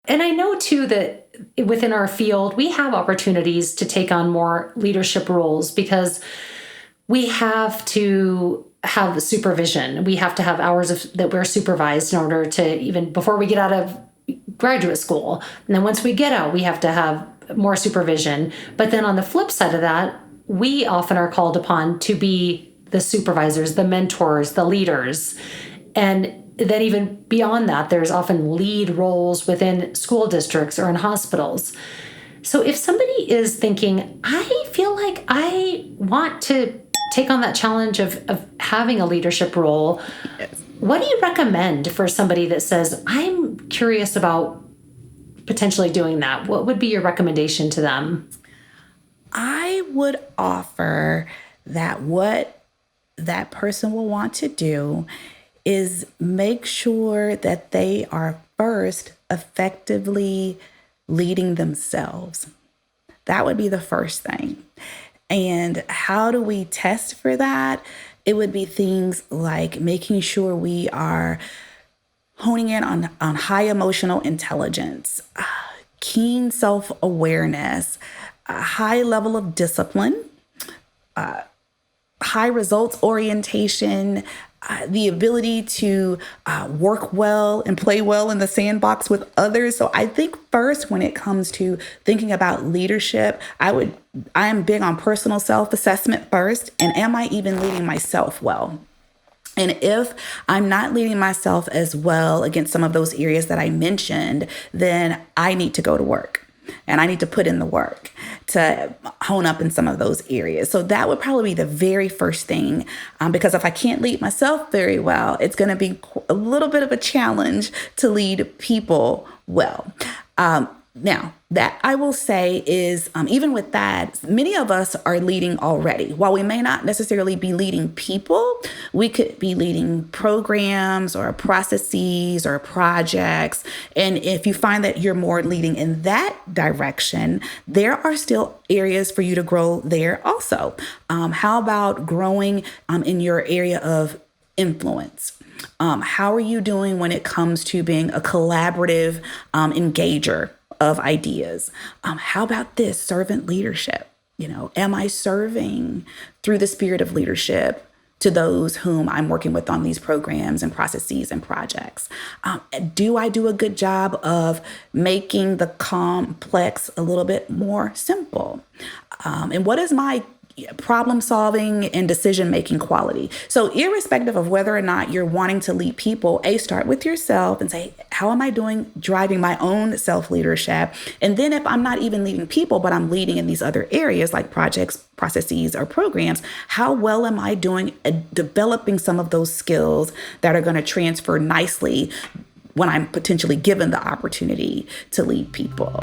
And I know, too, that within our field, we have opportunities to take on more leadership roles because we have to have supervision. We have to have hours that we're supervised in order to, even before we get out of graduate school. And then once we get out, we have to have more supervision. But then on the flip side of that, we often are called upon to be the supervisors, the mentors, the leaders. And then even beyond that, there's often lead roles within school districts or in hospitals. So if somebody is thinking, I feel like I want to take on that challenge of having a leadership role, yes, what do you recommend for somebody that says, I'm curious about potentially doing that? What would be your recommendation to them? I would offer that what that person will want to do is make sure that they are first effectively leading themselves. That would be the first thing. And how do we test for that? It would be things like making sure we are honing in on high emotional intelligence, keen self-awareness, a high level of discipline, high results orientation, the ability to work well and play well in the sandbox with others. So I think first, when it comes to thinking about leadership, I am big on personal self-assessment first. And am I even leading myself well? And if I'm not leading myself as well against some of those areas that I mentioned, then I need to go to work. And I need to put in the work to hone up in some of those areas. So that would probably be the very first thing, because if I can't lead myself very well, it's going to be a little bit of a challenge to lead people well. Now, that I will say is, even with that, many of us are leading already. While we may not necessarily be leading people, we could be leading programs or processes or projects. And if you find that you're more leading in that direction, there are still areas for you to grow there also. How about growing in your area of influence? How are you doing when it comes to being a collaborative engager of ideas? How about this servant leadership? Am I serving through the spirit of leadership to those whom I'm working with on these programs and processes and projects? Do I do a good job of making the complex a little bit more simple? And what is my problem solving and decision making quality? So irrespective of whether or not you're wanting to lead people, start with yourself and say, how am I doing driving my own self leadership? And then if I'm not even leading people, but I'm leading in these other areas like projects, processes, or programs, how well am I doing at developing some of those skills that are going to transfer nicely when I'm potentially given the opportunity to lead people?